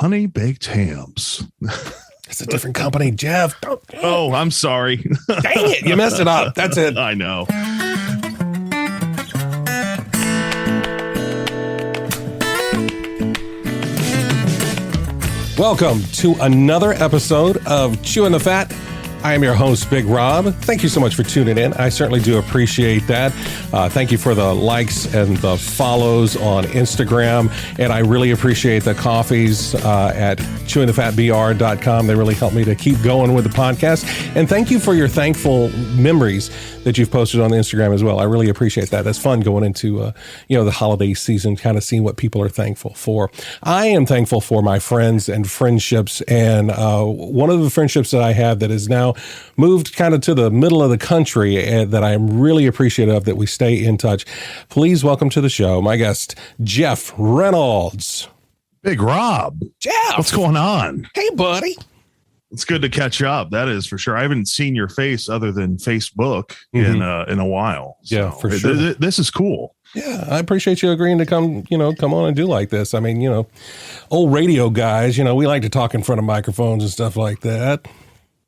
Honey baked hams. It's a different company, Jeff. Oh, I'm sorry. Dang it. You messed it up. That's it. I know. Welcome to another episode of Chewing the Fat. I am your host, Big Rob. Thank you so much for tuning in. I certainly do appreciate that. Thank you for the likes and the follows on Instagram. And I really appreciate the coffees at chewingthefatbr.com. They really help me to keep going with the podcast. And thank you for your thankful memories that you've posted on Instagram as well. I really appreciate that. That's fun going into the holiday season, kind of seeing what people are thankful for. I am thankful for my friends and friendships. And one of the friendships that I have that is now moved kind of to the middle of the country and that I am really appreciative of, that we stay in touch. Please welcome to the show my guest, Jeff Reynolds. Big Rob. Jeff. What's going on? Hey, buddy. It's good to catch up. That is for sure. I haven't seen your face other than Facebook in a while. So yeah, for sure. This is cool. Yeah, I appreciate you agreeing to come on and do like this. I mean, old radio guys, we like to talk in front of microphones and stuff like that.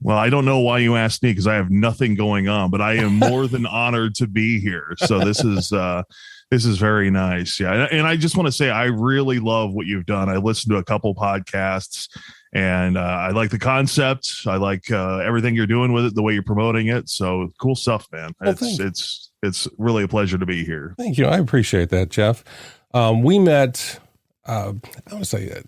Well, I don't know why you asked me because I have nothing going on, but I am more than honored to be here. So this is very nice. Yeah. And I just want to say, I really love what you've done. I listened to a couple podcasts and I like the concept. I like everything you're doing with it, the way you're promoting it. So cool stuff, man. Well, it's really a pleasure to be here. Thank you. I appreciate that, Jeff. We met, I would say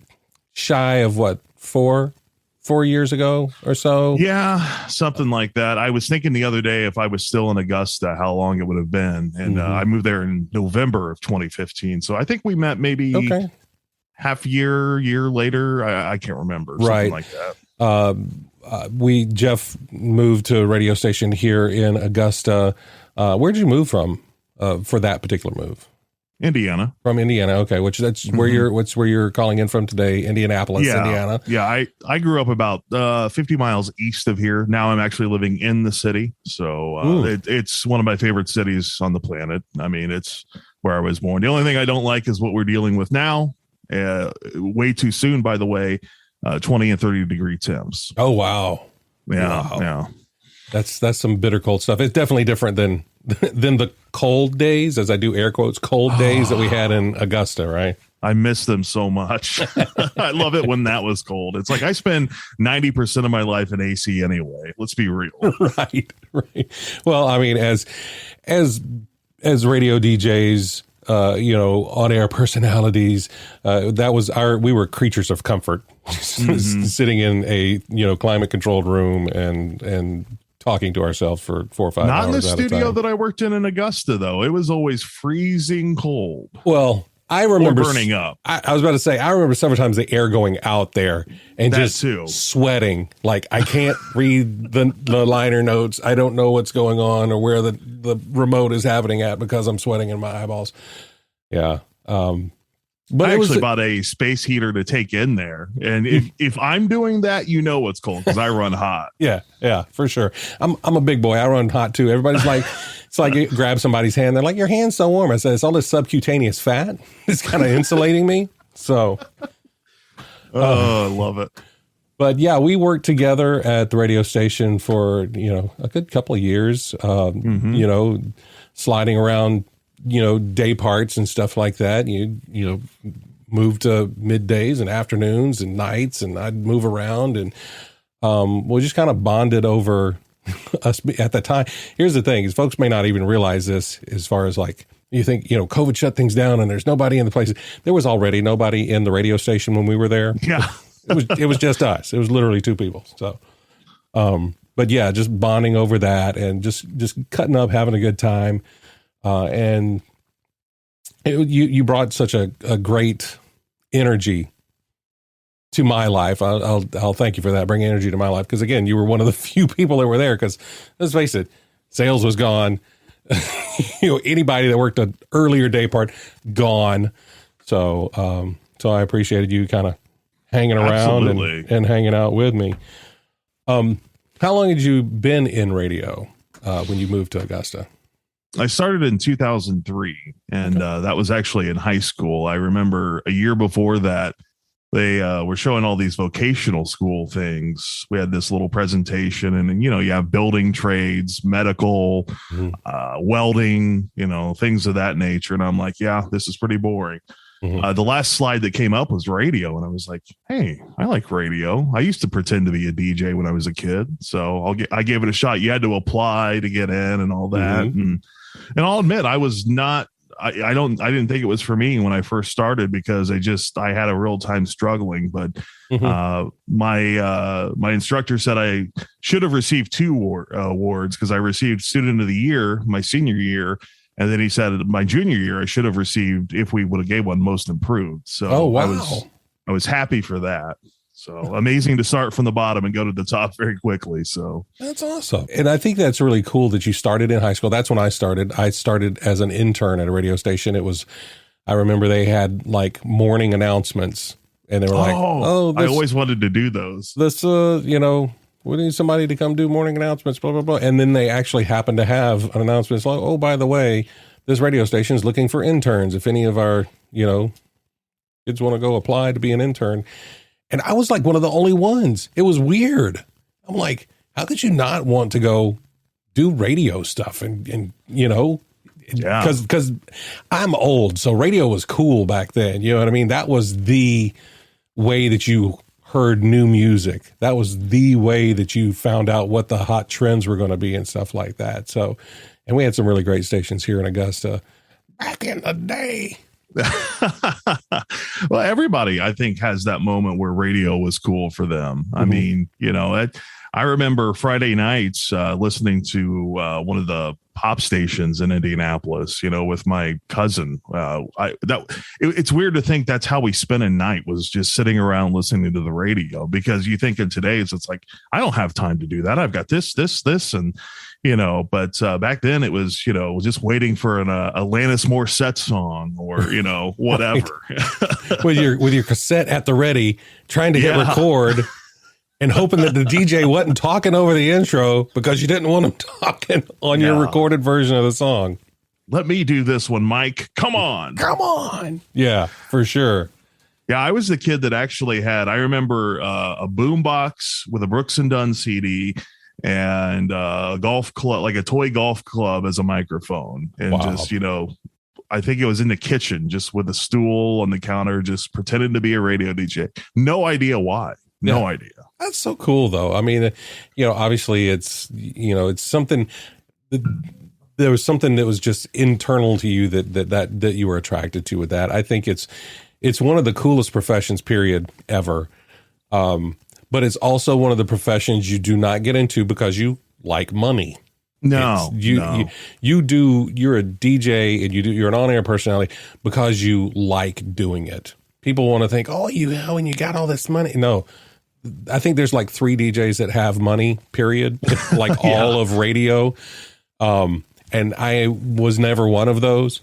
shy of what, 4 years ago or so. Yeah, something like that. I was thinking the other day, if I was still in Augusta, how long it would have been. And I moved there in November of 2015. So I think we met maybe half year later. I can't remember. Something like that. Jeff moved to a radio station here in Augusta. Where did you move from for that particular move? Indiana. From Indiana, okay. That's where you're calling in from today, Indianapolis, Indiana. Yeah, I grew up about 50 miles east of here. Now I'm actually living in the city, so it's one of my favorite cities on the planet. I mean, it's where I was born. The only thing I don't like is what we're dealing with now. Way too soon, by the way. 20 and 30 degree temps. Oh wow! Yeah. That's some bitter cold stuff. It's definitely different than the cold days, as I do air quotes, cold days that we had in Augusta, right? I miss them so much. I love it when that was cold. It's like I spend 90% of my life in AC anyway. Let's be real. Right. Well, I mean, as radio DJs, on-air personalities, we were creatures of comfort, sitting in a climate-controlled room and talking to ourselves for 4 or 5 hours. Not in the studio that I worked in Augusta, though. It was always freezing cold. Well, I remember burning up. I was about to say, I remember several times the air going out there and just sweating. Like I can't read the liner notes. I don't know what's going on or where the remote is happening at because I'm sweating in my eyeballs. Yeah. But I actually bought a space heater to take in there. And if I'm doing that, it's cold because I run hot. Yeah, for sure. I'm a big boy. I run hot too. Everybody's like, it's like you grab somebody's hand. They're like, your hand's so warm. I said, it's all this subcutaneous fat. It's kind of insulating me. So. I love it. But yeah, we worked together at the radio station for, a good couple of years, sliding around, day parts and stuff like that. You move to middays and afternoons and nights, and I'd move around, and we just kind of bonded over us at the time. Here's the thing: is folks may not even realize this. As far as like you think, COVID shut things down, and there's nobody in the place. There was already nobody in the radio station when we were there. Yeah, it was just us. It was literally 2 people. So, but yeah, just bonding over that and just cutting up, having a good time. And you brought such a great energy to my life. I'll thank you for that, bringing energy to my life. Because again, you were one of the few people that were there. Because let's face it, sales was gone. Anybody that worked an earlier day part gone. So I appreciated you kind of hanging around and hanging out with me. How long had you been in radio when you moved to Augusta? I started in 2003, and that was actually in high school. I remember a year before that, they were showing all these vocational school things. We had this little presentation, and you have building trades, medical, welding, things of that nature. And I'm like, yeah, this is pretty boring. The last slide that came up was radio, and I was like, hey, I like radio. I used to pretend to be a DJ when I was a kid, so I gave it a shot. You had to apply to get in and all that. And I'll admit, I was not. I didn't think it was for me when I first started, because I had a real time struggling. But my instructor said I should have received 2 awards, because I received Student of the Year my senior year. And then he said my junior year, I should have received, if we would have gave one, Most Improved. So I was happy for that. So amazing to start from the bottom and go to the top very quickly. So that's awesome. And I think that's really cool that you started in high school. That's when I started. I started as an intern at a radio station. I remember they had like morning announcements, and they were like, I always wanted to do those. We need somebody to come do morning announcements, blah, blah, blah. And then they actually happened to have an announcement like, oh, by the way, this radio station is looking for interns. If any of our, kids want to go apply to be an intern. And I was like one of the only ones. It was weird. I'm like, how could you not want to go do radio stuff? And because I'm old. So radio was cool back then. You know what I mean? That was the way that you heard new music. That was the way that you found out what the hot trends were going to be and stuff like that. So, and we had some really great stations here in Augusta back in the day. Well, everybody, I think, has that moment where radio was cool for them. I mean, I remember Friday nights listening to one of the pop stations in Indianapolis, with my cousin. It's weird to think that's how we spent a night, was just sitting around listening to the radio, because you think in today's, it's like, I don't have time to do that. I've got this, and but back then it was, just waiting for an Alanis Morissette song or, whatever. with your cassette at the ready, trying to hit record and hoping that the DJ wasn't talking over the intro, because you didn't want him talking on your recorded version of the song. Let me do this one, Mike. Come on. Yeah, for sure. Yeah, I was the kid that actually had, I remember a boombox with a Brooks and Dunn CD and a golf club, like a toy golf club as a microphone. And just, I think it was in the kitchen, just with a stool on the counter, just pretending to be a radio DJ. No idea why. No idea. That's so cool, though. I mean, obviously it's something there was something that was just internal to you that you were attracted to with that. I think it's one of the coolest professions, period, ever. But it's also one of the professions you do not get into because you like money. No, you're a DJ and you're an on-air personality because you like doing it. People want to think, when you got all this money. No, I think there's like 3 DJs that have money, period. Like all of radio. And I was never one of those.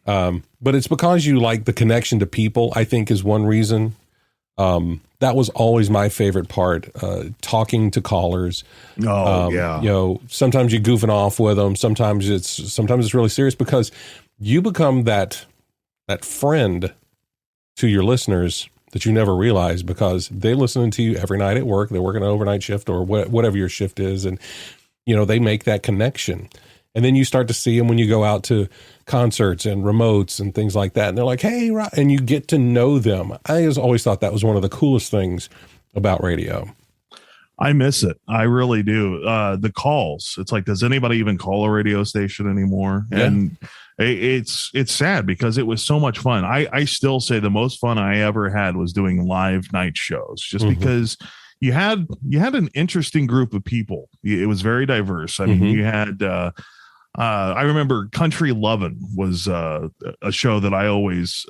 But it's because you like the connection to people, I think, is one reason. That was always my favorite part, talking to callers. Sometimes you're goofing off with them. Sometimes it's really serious, because you become that friend to your listeners that you never realize, because they're listening to you every night at work. They're working an overnight shift or whatever your shift is. And, they make that connection. And then you start to see them when you go out to concerts and remotes and things like that. And they're like, hey, and you get to know them. I always thought that was one of the coolest things about radio. I miss it. I really do. The calls. It's like, does anybody even call a radio station anymore? Yeah. And it's sad, because it was so much fun. I still say the most fun I ever had was doing live night shows, just because you had an interesting group of people. It was very diverse. I mean, you had, I remember Country Lovin' was a show that I always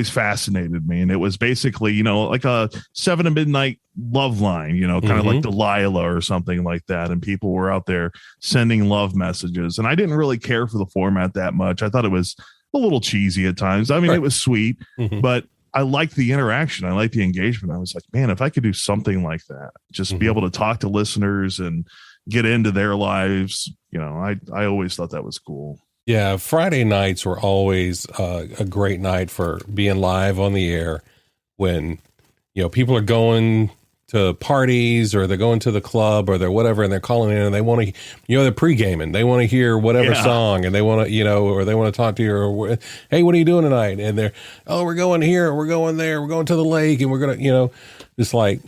fascinated me. And it was basically, like a 7 to midnight love line, kind of like Delilah or something like that. And people were out there sending love messages. And I didn't really care for the format that much. I thought it was a little cheesy at times. I mean, It was sweet, but I liked the interaction. I liked the engagement. I was like, man, if I could do something like that, just be able to talk to listeners and get into their lives, I always thought that was cool. Yeah, Friday nights were always a great night for being live on the air, when people are going to parties or they're going to the club or they're whatever, and they're calling in and they want to, they're pre-gaming. They want to hear whatever song, and they want to, or they want to talk to you, or, hey, what are you doing tonight? And they're, we're going here, we're going there, we're going to the lake, and we're going to, it's like,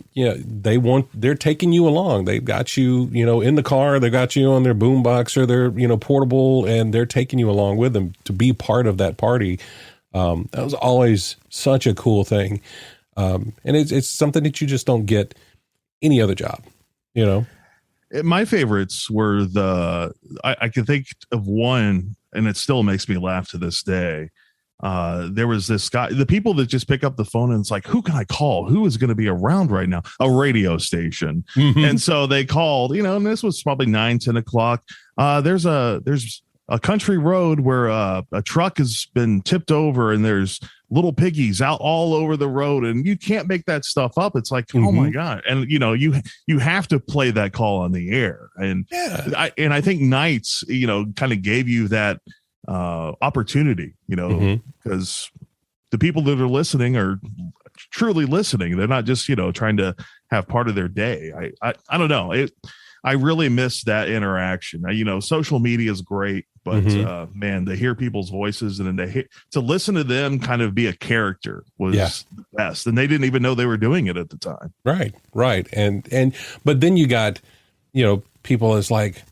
they're taking you along. They've got you, in the car, they've got you on their boombox or their, portable, and they're taking you along with them to be part of that party. That was always such a cool thing. And it's something that you just don't get any other job, My favorites were I can think of one, and it still makes me laugh to this day. There was this guy, the people that just pick up the phone and it's like, who can I call? Who is going to be around right now? A radio station. Mm-hmm. And so they called, and this was probably 9-10 o'clock. There's a country road where a truck has been tipped over and there's little piggies out all over the road, and you can't make that stuff up. It's like, oh my God. And you have to play that call on the air. And I think Nights, kind of gave you that opportunity, because the people that are listening are truly listening. They're not just, trying to have part of their day. I don't know. I really miss that interaction. Social media is great, but man, to hear people's voices and then to listen to them kind of be a character was the best. And they didn't even know they were doing it at the time. Right. And but then you got, people is like,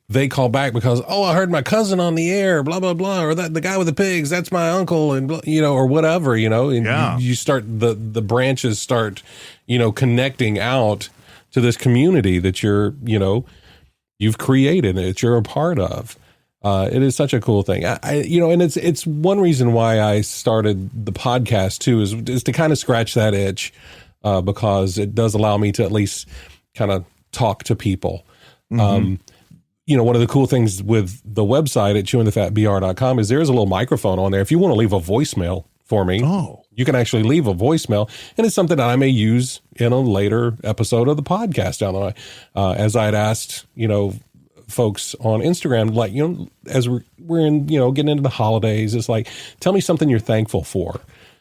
they call back because, I heard my cousin on the air, blah, blah, blah, or that the guy with the pigs, that's my uncle, and or whatever, and you start the branches start, connecting out to this community that you've created and that you're a part of. It is such a cool thing. And it's one reason why I started the podcast too, is to kind of scratch that itch, because it does allow me to at least kind of talk to people. Mm-hmm. One of the cool things with the website at chewingthefatbr.com is there's a little microphone on there. If you want to leave a voicemail for me, you can actually leave a voicemail, and it's something that I may use in a later episode of the podcast down the line. As I'd asked, folks on Instagram, like, as we're in, getting into the holidays, it's like, tell me something you're thankful for.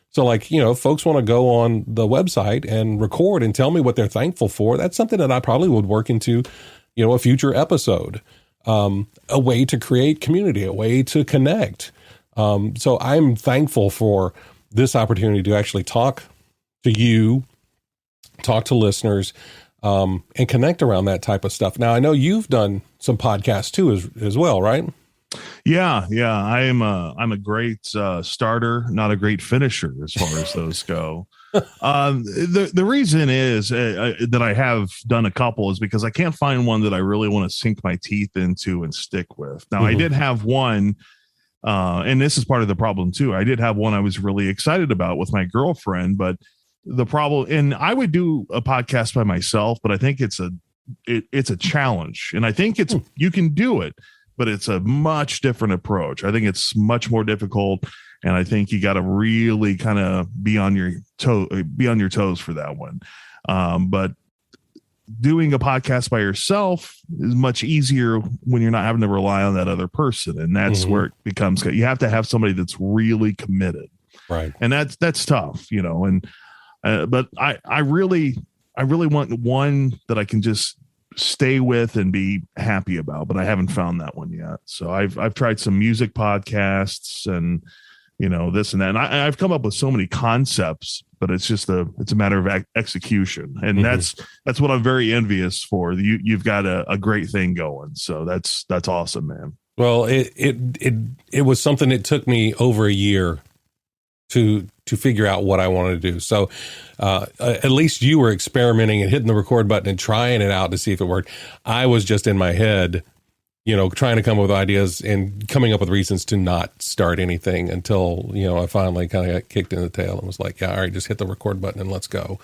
So like, folks want to go on the website and record and tell me what they're thankful for. That's something that I probably would work into, a future episode, a way to create community, a way to connect. So I'm thankful for this opportunity to actually talk to you, talk to listeners, and connect around that type of stuff. Now, I know you've done some podcasts too, as well, right? Yeah. I'm a great starter, not a great finisher as far as those go. The reason is that I have done a couple is because I can't find one that I really want to sink my teeth into and stick with. Now, I did have one, and this is part of the problem too. I did have one I was really excited about with my girlfriend, but the problem, and I would do a podcast by myself, but I think it's a challenge, and I think you can do it, but it's a much different approach. I think it's much more difficult. And I think you got to really kind of be on your toes for that one. But doing a podcast by yourself is much easier when you're not having to rely on that other person. And that's where it becomes, you have to have somebody that's really committed. Right. And that's tough, and, but I really want one that I can just stay with and be happy about, but I haven't found that one yet. So I've tried some music podcasts and, this and that. And I've come up with so many concepts, but it's just it's a matter of execution. And that's what I'm very envious for. You've got a great thing going. So that's awesome, man. Well, it was something that took me over a year to figure out what I wanted to do. So at least you were experimenting and hitting the record button and trying it out to see if it worked. I was just in my head, trying to come up with ideas and coming up with reasons to not start anything until, I finally kind of got kicked in the tail and was like, yeah, all right, just hit the record button and let's go.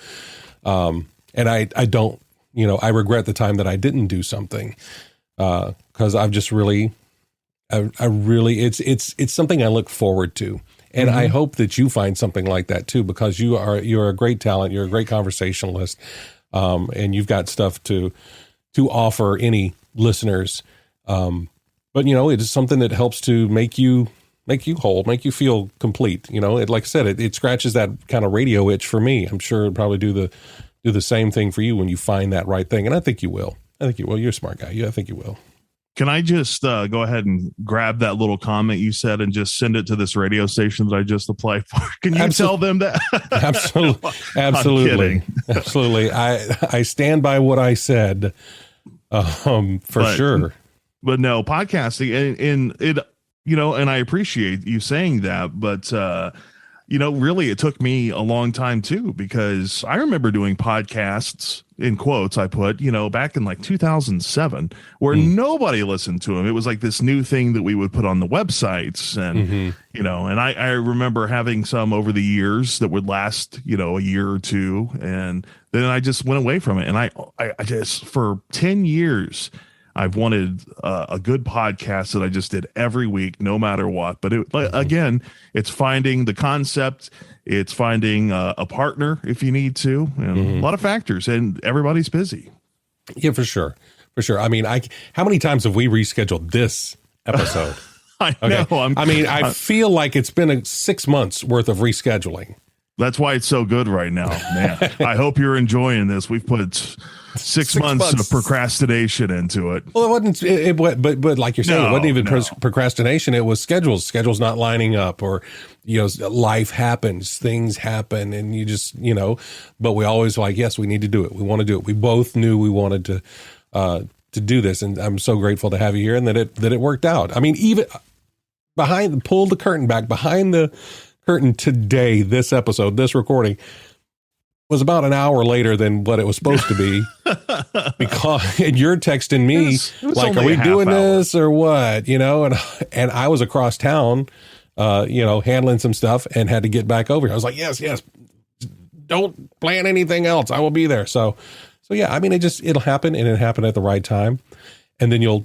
And I don't, I regret the time that I didn't do something, because I've just really, it's something I look forward to. And I hope that you find something like that too, because you're a great talent. You're a great conversationalist. And you've got stuff to offer any listeners. But it is something that helps to make you make you whole, make you feel complete. You know, like I said, it scratches that kind of radio itch for me. I'm sure it'll probably do the same thing for you when you find that right thing. And I think you will. You're a smart guy. I think you will. Can I just go ahead and grab that little comment you said and just send it to this radio station that I just applied for? Can you tell them that? Absolutely. Absolutely. I stand by what I said, sure. But no, podcasting and it, and I appreciate you saying that, but really it took me a long time too, because I remember doing podcasts, in quotes I put, back in like 2007, where nobody listened to them. It was like this new thing that we would put on the websites and, and I remember having some over the years that would last, a year or two. And then I just went away from it. And I just, for 10 years, I've wanted a good podcast that I just did every week, no matter what. But again, it's finding the concept. It's finding a partner if you need to, and a lot of factors, and everybody's busy. Yeah, for sure. I mean, how many times have we rescheduled this episode? I know. I feel like it's been 6 months worth of rescheduling. That's why it's so good right now, man. I hope you're enjoying this. We've put six months of procrastination into it. Well, it wasn't, but like you're saying, it wasn't even procrastination. It was schedules not lining up, or, life happens, things happen, and you just, but we always like, yes, we need to do it. We want to do it. We both knew we wanted to do this. And I'm so grateful to have you here and that it worked out. I mean, even pull the curtain back behind the curtain today, this episode, this recording was about an hour later than what it was supposed to be, because and you're texting me it was like, are we doing this or what? And I was across town, handling some stuff and had to get back over here. I was like, yes, don't plan anything else. I will be there. So yeah, I mean, it'll happen, and it happened at the right time. And then you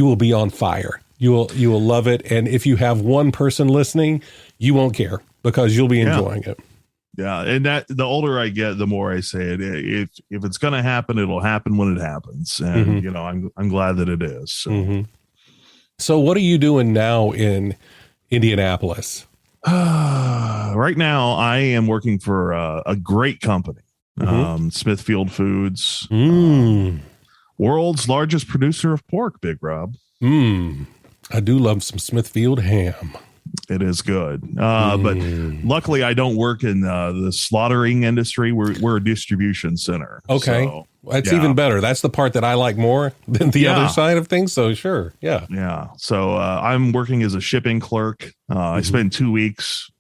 will be on fire. You will love it. And if you have one person listening, you won't care, because you'll be enjoying it. Yeah. And that the older I get, the more I say it. If it's going to happen, it'll happen when it happens. And, I'm glad that it is. So. So what are you doing now in Indianapolis? Right now, I am working for a great company, Smithfield Foods, world's largest producer of pork, Big Rob. I do love some Smithfield ham. It is good. But luckily I don't work in the slaughtering industry. We're a distribution center. Okay. So, that's even better. That's the part that I like more than the other side of things. So sure. Yeah. Yeah. So I'm working as a shipping clerk. I spend 2 weeks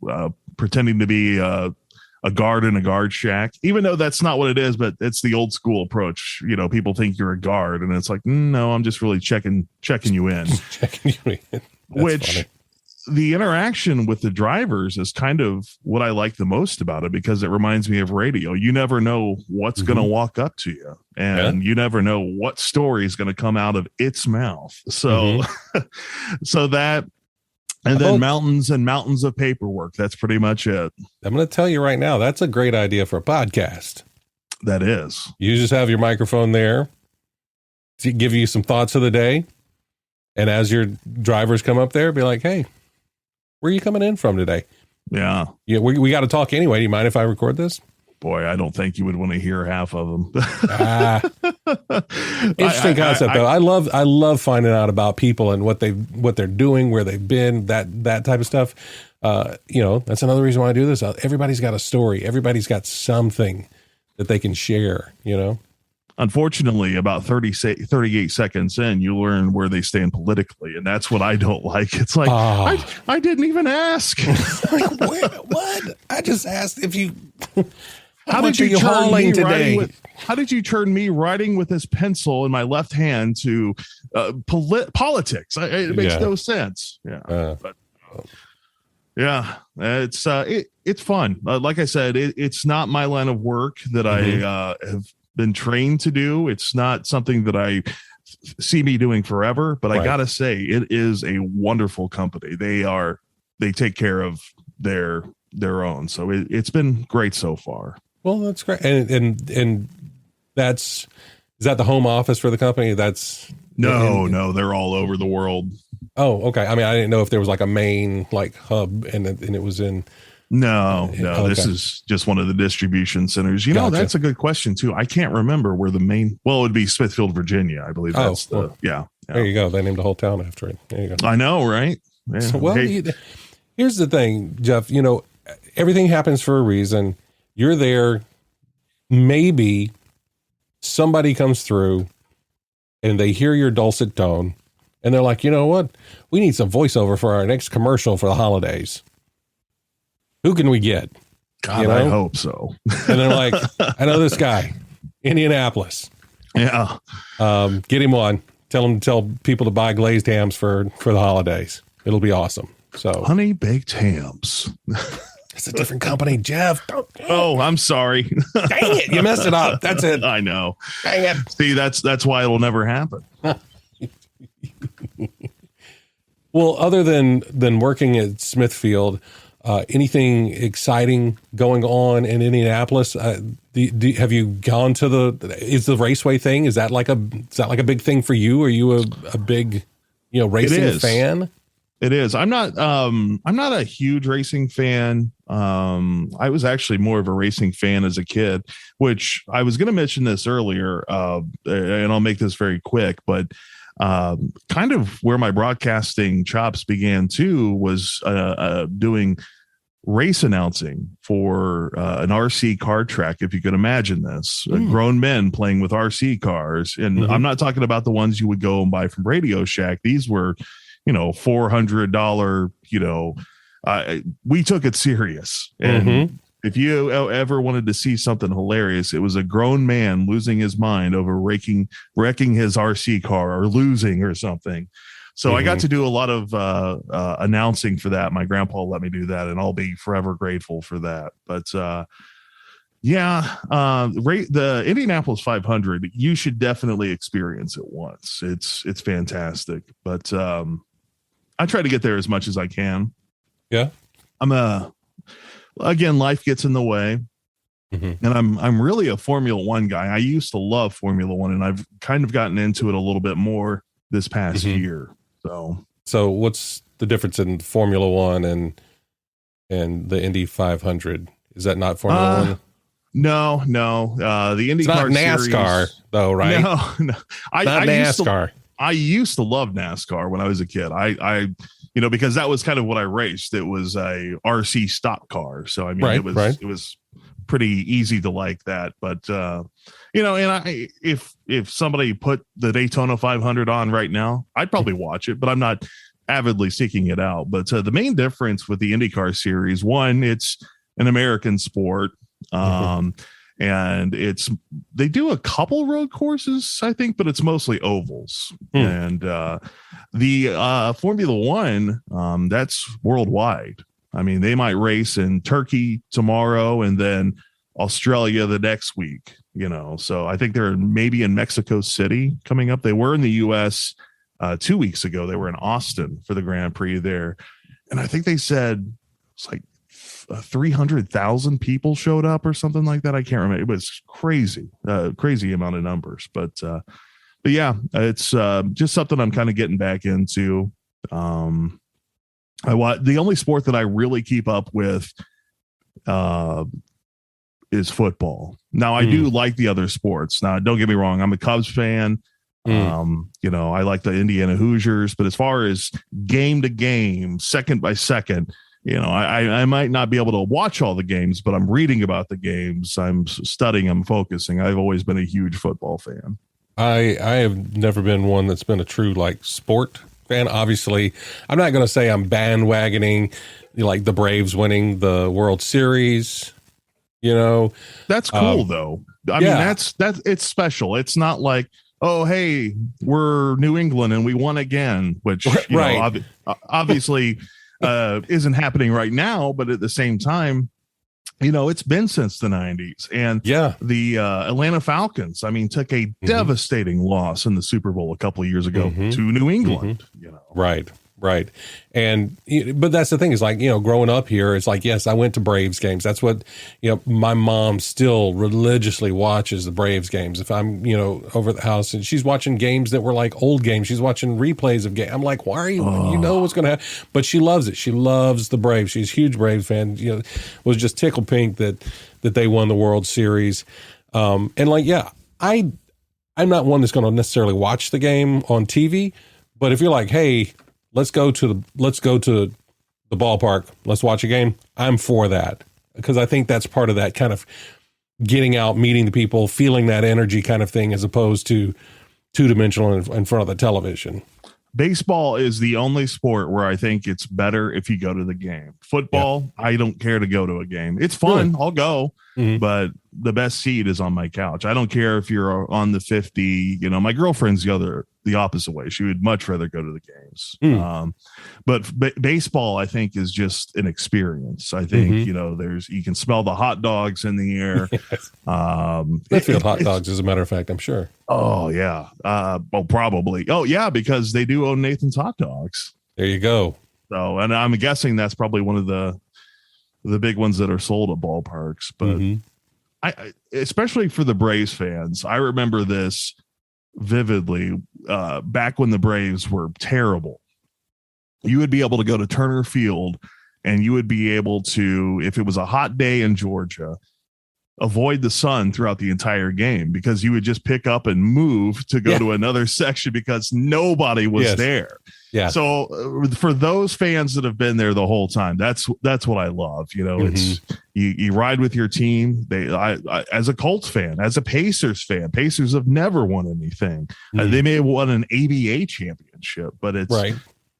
pretending to be a guard in a guard shack, even though that's not what it is, but it's the old school approach. People think you're a guard, and it's like, no, I'm just really checking you in. Checking you in. Which funny. The interaction with the drivers is kind of what I like the most about it, because it reminds me of radio. You never know what's going to walk up to you, and you never know what story is going to come out of its mouth. So, so that, and then mountains and mountains of paperwork. That's pretty much it. I'm going to tell you right now, that's a great idea for a podcast. That is. You just have your microphone there to give you some thoughts of the day. And as your drivers come up there, be like, hey, where are you coming in from today? Yeah. Yeah, we got to talk anyway. Do you mind if I record this? Boy, I don't think you would want to hear half of them. Interesting concept, though. I love finding out about people and what they're doing, where they've been, that type of stuff. That's another reason why I do this. Everybody's got a story. Everybody's got something that they can share. Unfortunately, about 38 seconds in, you learn where they stand politically, and that's what I don't like. It's like, I didn't even ask. Like, what? I just asked if you. How did you hauling today? How did you turn me writing with this pencil in my left hand to politics? It makes no sense. Yeah, it's fun. Like I said, it's not my line of work that I have been trained to do. It's not something that I see me doing forever, but I gotta say, it is a wonderful company. They take care of their own. So it's been great so far. Well, that's great. And is that the home office for the company? That's no, they're all over the world. Oh, okay. I mean, I didn't know if there was like a main like hub and it was in. No, Okay. this is just one of the distribution centers. You know, Gotcha. that's a good question too. I can't remember where the main, well, it would be Smithfield, Virginia. I believe that's well, yeah. There you go. They named the whole town after it. There you go. I know, right? Yeah. So, well, here's the thing, Jeff, you know, everything happens for a reason. You're there. Maybe somebody comes through and they hear your dulcet tone and they're like, you know what? We need some voiceover for our next commercial for the holidays. Who can we get? God, you know? I hope so. And they're like, I know this guy, Indianapolis. Yeah. Get him on. Tell people to buy glazed hams for the holidays. It'll be awesome. So honey baked hams. It's a different company, Jeff. Oh, I'm sorry. Dang it. You messed it up. That's it. I know. Dang it. See, that's why it'll never happen. Well, other than working at Smithfield, anything exciting going on in Indianapolis? Have you gone to is the raceway thing? Is that like a big thing for you? Are you a big, racing fan? It is. I'm not a huge racing fan. I was actually more of a racing fan as a kid, which I was going to mention this earlier, and I'll make this very quick, but kind of where my broadcasting chops began too was doing race announcing for an RC car track. If you could imagine this, grown men playing with RC cars. And I'm not talking about the ones you would go and buy from Radio Shack. These were, $400, we took it serious. And if you ever wanted to see something hilarious, it was a grown man losing his mind over wrecking his RC car or losing or something. So I got to do a lot of announcing for that. My grandpa let me do that, and I'll be forever grateful for that. But the Indianapolis 500, you should definitely experience it once. It's fantastic. But I try to get there as much as I can. Yeah, again, life gets in the way. And I'm really a Formula One guy. I used to love Formula One, and I've kind of gotten into it a little bit more this past year. So what's the difference in Formula One and the Indy 500? Is that not Formula One? No. The IndyCar, it's not NASCAR series, though, right? No. Not NASCAR. I used to love NASCAR when I was a kid. I because that was kind of what I raced. It was a RC stock car. So I mean, it was pretty easy to like that. But and if somebody put the Daytona 500 on right now, I'd probably watch it, but I'm not avidly seeking it out. But the main difference with the IndyCar series, one, it's an American sport. And they do a couple road courses, I think, but it's mostly ovals. And the Formula One, that's worldwide. I mean, they might race in Turkey tomorrow and then Australia the next week, so I think they're maybe in Mexico City coming up. They were in the US 2 weeks ago. They were in Austin for the Grand Prix there. And I think they said it's like 300,000 people showed up or something like that. I can't remember. It was crazy amount of numbers, but yeah, it's just something I'm kind of getting back into. The only sport that I really keep up with is football. Now I do like the other sports. Now, don't get me wrong. I'm a Cubs fan. I like the Indiana Hoosiers, but as far as game to game, second by second, I might not be able to watch all the games, but I'm reading about the games. I'm studying, I'm focusing. I've always been a huge football fan. I have never been one that's been a true sport fan. Obviously, I'm not going to say I'm bandwagoning like the Braves winning the World Series. That's cool though. I mean, that's it's special. It's not like, oh, hey, we're New England and we won again, which obviously isn't happening right now. But at the same time, it's been since the 90s. And the Atlanta Falcons, I mean, took a devastating loss in the Super Bowl a couple of years ago to New England. Right. But that's the thing is like, growing up here, it's like, yes, I went to Braves games. That's what, my mom still religiously watches the Braves games. If I'm, over at the house and she's watching games that were like old games, she's watching replays of games. I'm like, why are you, what's going to happen? But she loves it. She loves the Braves. She's a huge Braves fan, was just tickled pink that they won the World Series. I'm not one that's going to necessarily watch the game on TV, but if you're like, hey, let's go to the ballpark, let's watch a game, I'm for that, because I think that's part of that kind of getting out, meeting the people, feeling that energy kind of thing, as opposed to two-dimensional in front of the television. Baseball is the only sport where I think it's better if you go to the game. Football, I don't care to go to a game. It's fun. Really? I'll go, but the best seat is on my couch. I don't care if you're on the 50. My girlfriend's the opposite way. She would much rather go to the games. But baseball, I think, is just an experience. I think, you can smell the hot dogs in the air. Yes. Smithfield hot dogs, as a matter of fact, I'm sure. Oh, yeah. Probably. Oh, yeah, because they do own Nathan's Hot Dogs. There you go. So, and I'm guessing that's probably one of the big ones that are sold at ballparks. But I especially for the Braves fans, I remember this vividly. Back when the Braves were terrible, you would be able to go to Turner Field and you would be able to, if it was a hot day in Georgia, avoid the sun throughout the entire game, because you would just pick up and move to go to another section because nobody was there. Yeah. So for those fans that have been there the whole time, that's what I love. It's you ride with your team. I as a Colts fan, as a Pacers fan, Pacers have never won anything. They may have won an ABA championship, but it's right.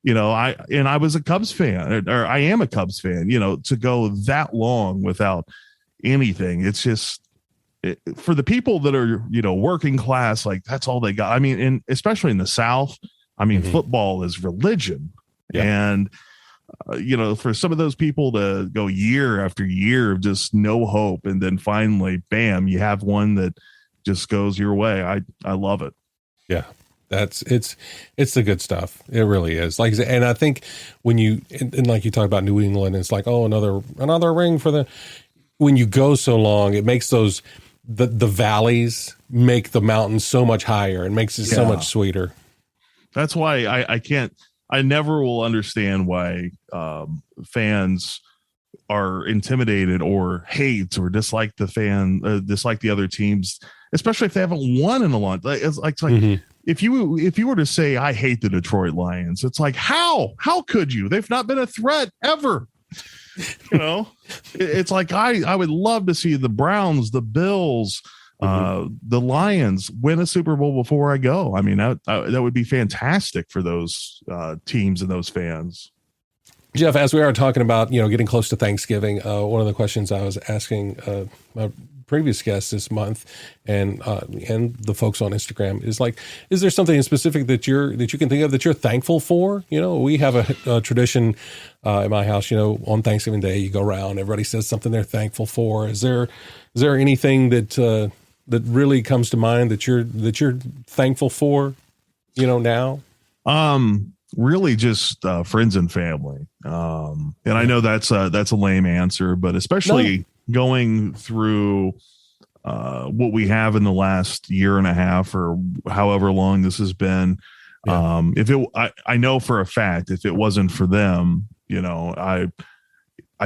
I was a Cubs fan, or I am a Cubs fan. To go that long without anything, it's just for the people that are working class, like that's all they got. I mean, and especially in the South, football is religion. And for some of those people to go year after year of just no hope, and then finally bam, you have one that just goes your way. I love it. Yeah. It's the good stuff. It really is. Like I said, and I think when and like you talk about New England, it's like, oh, another ring for when you go so long, it makes the valleys make the mountains so much higher and makes it so much sweeter. That's why I never will understand why fans are intimidated or hate or dislike the other teams, especially if they haven't won in a long. It's like if you were to say I hate the Detroit Lions, it's like how could you? They've not been a threat ever. It's like I would love to see the Browns, the Bills, the Lions win a Super Bowl before I go. I mean, that would be fantastic for those teams and those fans. Jeff, as we are talking about, getting close to Thanksgiving, one of the questions I was asking my previous guest this month and the folks on Instagram is like, is there something in specific that you can think of that you're thankful for? We have a tradition in my house, on Thanksgiving Day, you go around, everybody says something they're thankful for. Is there anything that really comes to mind that you're thankful for, now? Really just friends and family. And I know that's a lame answer, but especially going through what we have in the last year and a half or however long this has been. I know for a fact, if it wasn't for them, I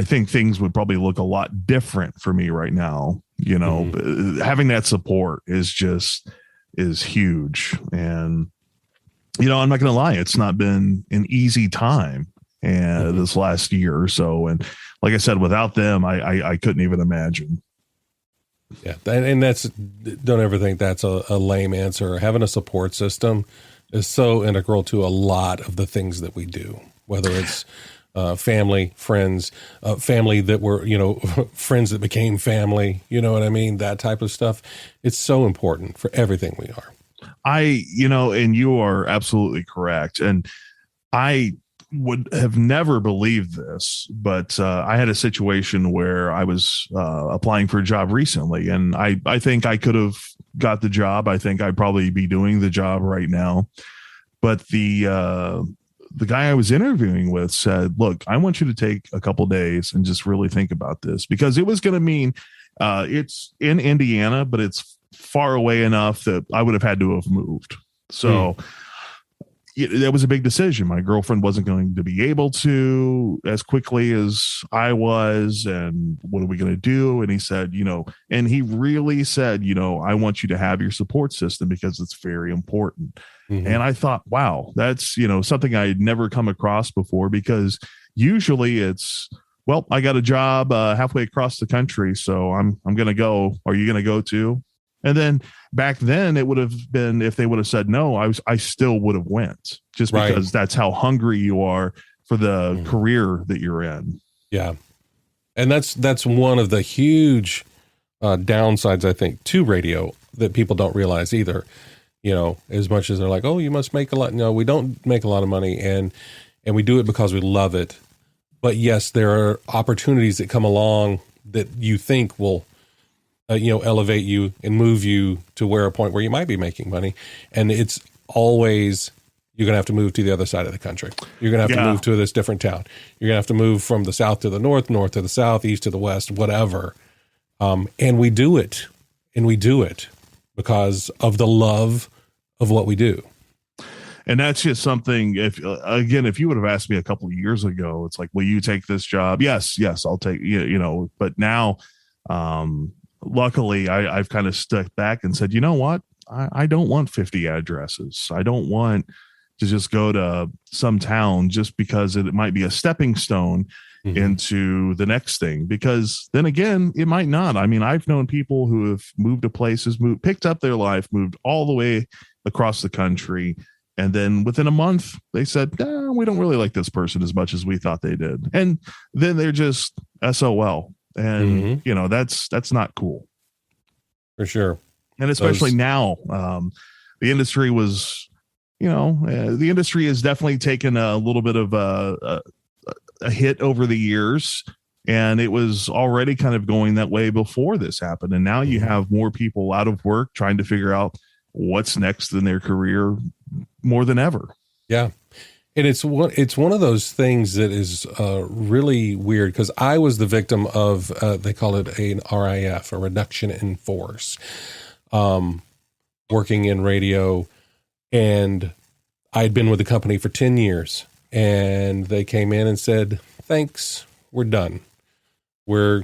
think things would probably look a lot different for me right now. Having that support is huge. And, I'm not going to lie, it's not been an easy time this last year or so. And like I said, without them, I couldn't even imagine. Yeah. And don't ever think that's a lame answer. Having a support system is so integral to a lot of the things that we do, whether it's family, friends, family that were, friends that became family, you know what I mean? That type of stuff. It's so important for everything we are. And you are absolutely correct. And I would have never believed this, but I had a situation where I was applying for a job recently, and I think I could have got the job. I think I'd probably be doing the job right now. But the the guy I was interviewing with said, look, I want you to take a couple days and just really think about this, because it was going to mean it's in Indiana, but it's far away enough that I would have had to have moved. So that was a big decision. My girlfriend wasn't going to be able to as quickly as I was. And what are we going to do? And he said, and he really said, I want you to have your support system because it's very important. Mm-hmm. And I thought, wow, that's, something I had never come across before, because usually it's, well, I got a job halfway across the country, so I'm going to go. Are you going to go too? And then back then it would have been, if they would have said no, I still would have went, just because that's how hungry you are for the career that you're in. Yeah. And that's one of the huge downsides, I think, to radio that people don't realize either. As much as they're like, oh, you must make a lot. No, we don't make a lot of money, and we do it because we love it. But yes, there are opportunities that come along that you think will elevate you and move you to a point where you might be making money. And it's always, you're going to have to move to the other side of the country. You're going to have to move to this different town. You're going to have to move from the south to the north, north to the south, east to the west, whatever. And we do it. And we do it because of the love of what we do. And that's just something, if you would have asked me a couple of years ago, it's like, will you take this job? Yes, I'll take, but now, luckily, I've kind of stuck back and said, you know what? I don't want 50 addresses. I don't want to just go to some town just because it might be a stepping stone into the next thing. Because then again, it might not. I mean, I've known people who have moved to places, picked up their life, moved all the way across the country. And then within a month, they said, we don't really like this person as much as we thought they did. And then they're just SOL. And, that's not cool. For sure. And especially now, the industry was, the industry has definitely taken a little bit of a hit over the years. And it was already kind of going that way before this happened. And now you have more people out of work trying to figure out what's next in their career more than ever. Yeah. And it's one of those things that is really weird, because I was the victim of, they call it an RIF, a reduction in force, working in radio. And I'd been with the company for 10 years, and they came in and said, thanks, we're done. We're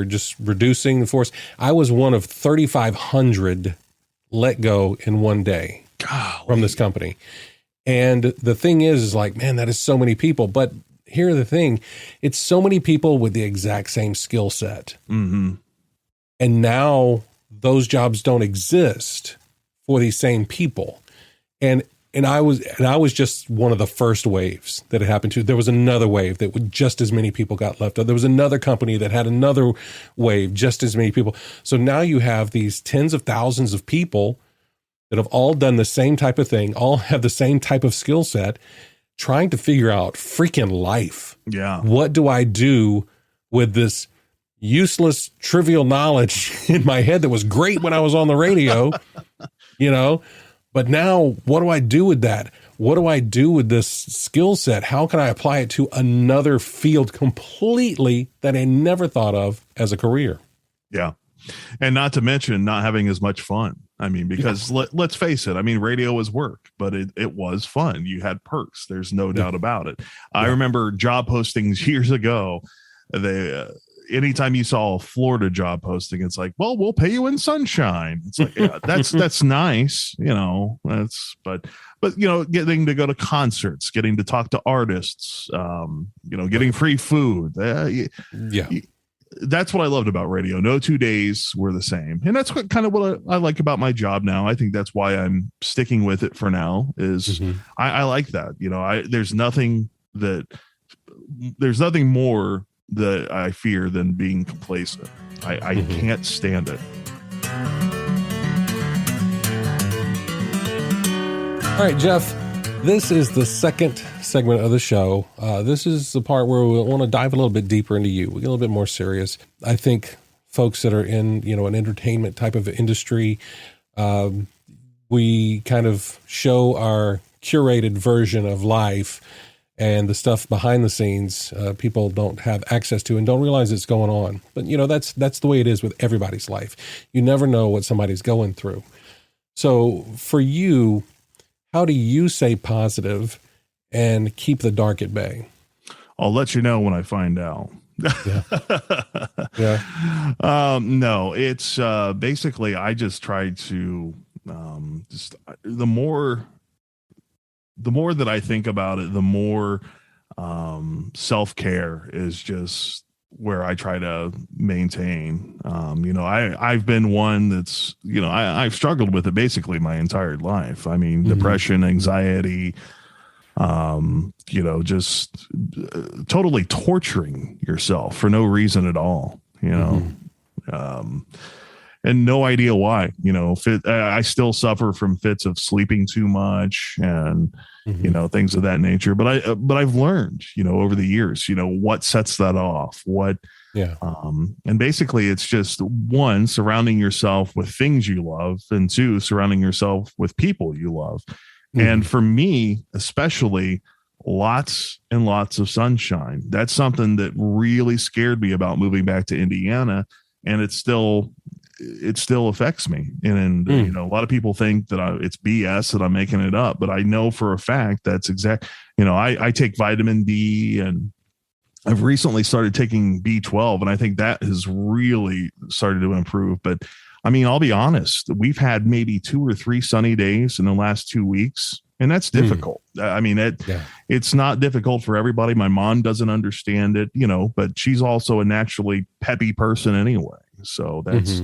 just reducing the force. I was one of 3,500 let go in one day from this company. And the thing is like, man, that is so many people. But here's the thing. It's so many people with the exact same skill set. Mm-hmm. And now those jobs don't exist for these same people. And I was just one of the first waves that it happened to. There was another wave that would just as many people got left out. There was another company that had another wave, just as many people. So now you have these tens of thousands of people that have all done the same type of thing, all have the same type of skill set, trying to figure out freaking life. Yeah. What do I do with this useless, trivial knowledge in my head that was great when I was on the radio, but now what do I do with that? What do I do with this skill set? How can I apply it to another field completely that I never thought of as a career? Yeah. And not to mention not having as much fun. I mean, because let's face it. I mean, radio was work, but it was fun. You had perks. There's no doubt about it. I remember job postings years ago. Anytime you saw a Florida job posting, it's like, well, we'll pay you in sunshine. It's like, yeah, that's nice, but getting to go to concerts, getting to talk to artists, getting free food. That's what I loved about radio. No 2 days were the same. And that's what I like about my job now. I think that's why I'm sticking with it for now is I like that. There's nothing more that I fear than being complacent. I can't stand it. All right, Jeff, this is the second segment of the show. This is the part where we want to dive a little bit deeper into you. We get a little bit more serious. I think folks that are in, an entertainment type of industry, we kind of show our curated version of life, and the stuff behind the scenes, people don't have access to and don't realize it's going on. But, that's the way it is with everybody's life. You never know what somebody's going through. So for you, how do you stay positive and keep the dark at bay? I'll let you know when I find out. Yeah. Yeah. No, it's basically I just try to just the more that I think about it, the more self-care is just where I try to maintain. I've been one that's, I've struggled with it basically my entire life. I mean, depression, anxiety, just totally torturing yourself for no reason at all, and no idea why. I still suffer from fits of sleeping too much and things of that nature. But I've learned, over the years, what sets that off. And basically, it's just one, surrounding yourself with things you love, and two, surrounding yourself with people you love. And for me, especially, lots and lots of sunshine. That's something that really scared me about moving back to Indiana, and it still affects me. And a lot of people think that it's BS that I'm making it up, but I know for a fact that's exact. I take vitamin D, and I've recently started taking B12, and I think that has really started to improve. But I mean, I'll be honest, we've had maybe 2 or 3 sunny days in the last 2 weeks, and that's difficult. I mean, it's not difficult for everybody. My mom doesn't understand it, but she's also a naturally peppy person anyway. So that's,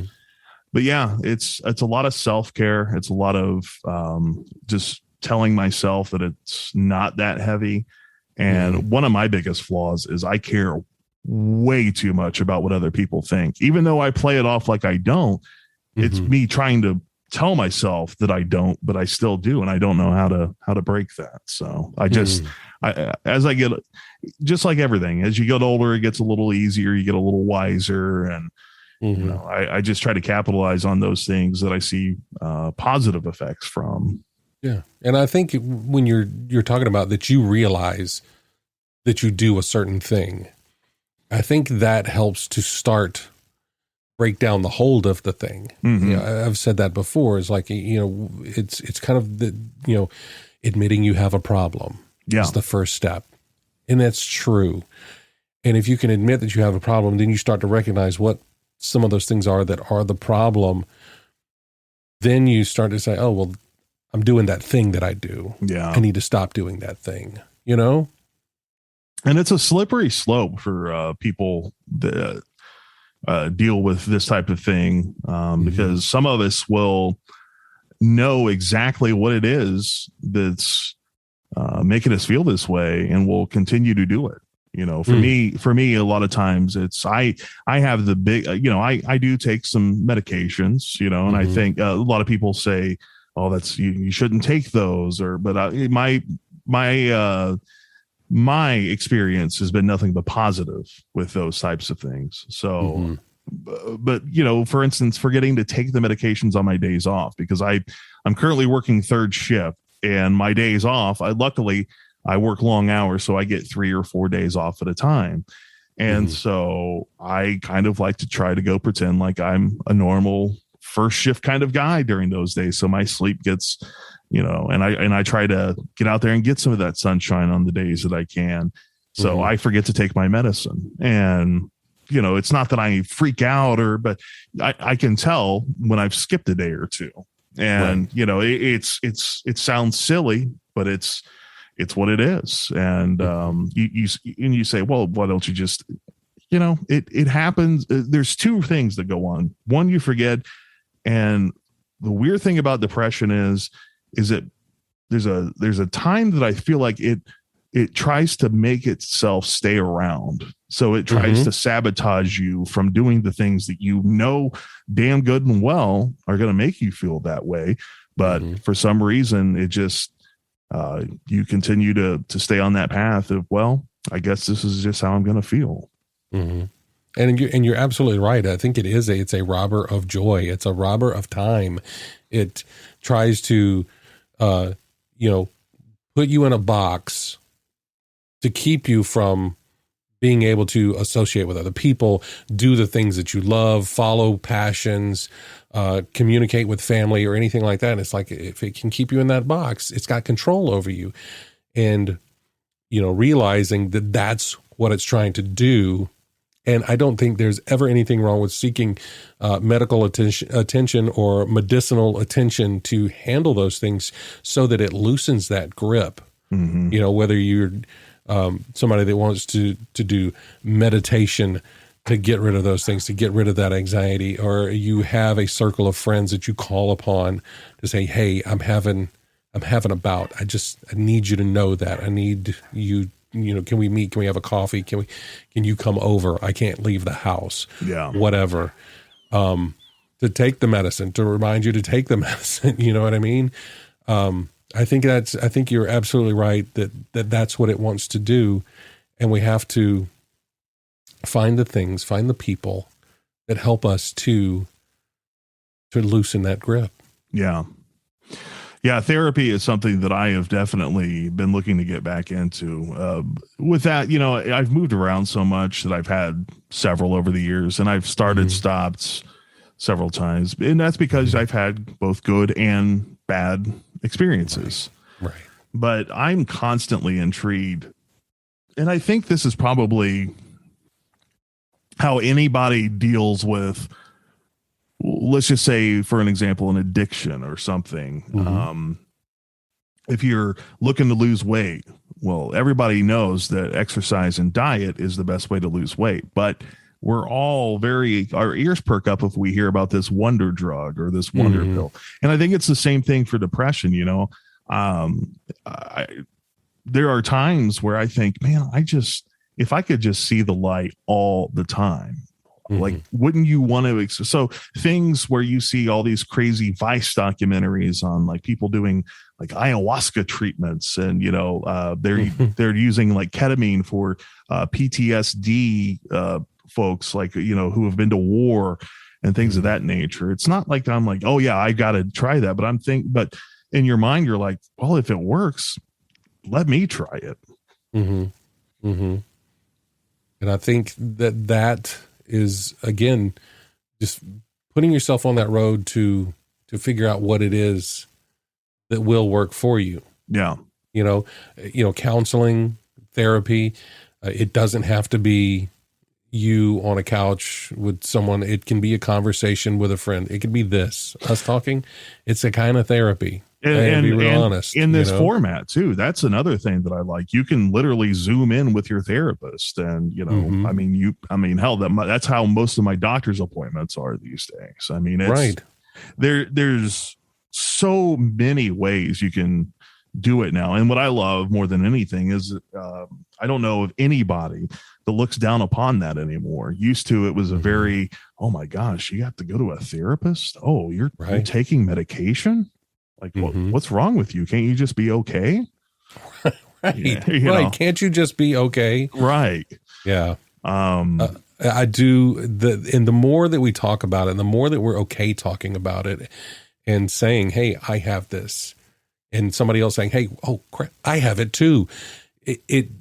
but yeah, it's a lot of self-care. It's a lot of just telling myself that it's not that heavy. And one of my biggest flaws is I care way too much about what other people think, even though I play it off like I don't. It's me trying to tell myself that I don't, but I still do. And I don't know how to break that. So I just, as I get, just like everything, as you get older, it gets a little easier. You get a little wiser. And, I just try to capitalize on those things that I see positive effects from. Yeah. And I think when you're talking about that, you realize that you do a certain thing, I think that helps to break down the hold of the thing. I've said that before. It's like, it's kind of the, admitting you have a problem is the first step. And that's true. And if you can admit that you have a problem, then you start to recognize what some of those things are that are the problem. Then you start to say, oh, well, I'm doing that thing that I do. Yeah. I need to stop doing that thing, And it's a slippery slope for people that deal with this type of thing, because some of us will know exactly what it is that's making us feel this way, and will continue to do it. For me, a lot of times it's I have the big, I do take some medications, and I think a lot of people say, oh, that's you shouldn't take those, but my experience has been nothing but positive with those types of things. So, but for instance, forgetting to take the medications on my days off, because I'm currently working third shift, and my days off, luckily I work long hours, so I get 3 or 4 days off at a time. And so I kind of like to try to go pretend like I'm a normal first shift kind of guy during those days. So my sleep gets, and I try to get out there and get some of that sunshine on the days that I can. So I forget to take my medicine. And, it's not that I freak out but I can tell when I've skipped a day or two. And, it sounds silly, but it's what it is. And you say, well, why don't you just, it happens. There's 2 things that go on. One, you forget. And the weird thing about depression is that there's a time that I feel like it tries to make itself stay around. So it tries to sabotage you from doing the things that damn good and well are going to make you feel that way. But for some reason, it just, you continue to stay on that path of, well, I guess this is just how I'm going to feel. And you're absolutely right. I think it's a robber of joy. It's a robber of time. It tries to, put you in a box to keep you from being able to associate with other people, do the things that you love, follow passions, communicate with family or anything like that. And it's like, if it can keep you in that box, it's got control over you. And, realizing that that's what it's trying to do. And I don't think there's ever anything wrong with seeking medical attention or medicinal attention to handle those things so that it loosens that grip. Mm-hmm. Whether you're somebody that wants to do meditation to get rid of those things, to get rid of that anxiety, or you have a circle of friends that you call upon to say, hey, I'm having a bout. I need you to know that. I need you, can we meet? Can we have a coffee? Can you come over? I can't leave the house. Yeah. Whatever. To take the medicine, to remind you to take the medicine. You know what I mean? I think you're absolutely right that's what it wants to do. And we have to find the people that help us to loosen that grip. Yeah. Yeah. Therapy is something that I have definitely been looking to get back into. With that, I've moved around so much that I've had several over the years, and I've started, stopped several times. And that's because I've had both good and bad experiences. Right. But I'm constantly intrigued. And I think this is probably how anybody deals with, let's just say, for an example, an addiction or something. Mm-hmm. If you're looking to lose weight, well, everybody knows that exercise and diet is the best way to lose weight. But we're all our ears perk up if we hear about this wonder drug or this wonder pill. And I think it's the same thing for depression. There are times where I think, man, if I could just see the light all the time, like, wouldn't you want to? So things where you see all these crazy Vice documentaries on like people doing like ayahuasca treatments, and they're using like ketamine for PTSD folks, like who have been to war and things of that nature. It's not like I'm like, oh yeah, I got to try that, but in your mind you're like, well, if it works, let me try it. And I think that is, again, just putting yourself on that road to figure out what it is that will work for you. Yeah. Counseling, therapy, it doesn't have to be you on a couch with someone. It can be a conversation with a friend. It could be us talking. It's a kind of therapy. And be real honest in this format too. That's another thing that I like. You can literally Zoom in with your therapist, and hell, that's how most of my doctor's appointments are these days. I mean, it's right. There's so many ways you can do it now. And what I love more than anything is, I don't know of anybody that looks down upon that anymore. Used to, it was a very, oh my gosh, you have to go to a therapist. Oh, you're taking medication. Like, what's wrong with you? Can't you just be okay? Right. Yeah, can't you just be okay? Right. Yeah. I do. And the more that we talk about it, and the more that we're okay talking about it and saying, hey, I have this, and somebody else saying, hey, oh crap, I have it too. It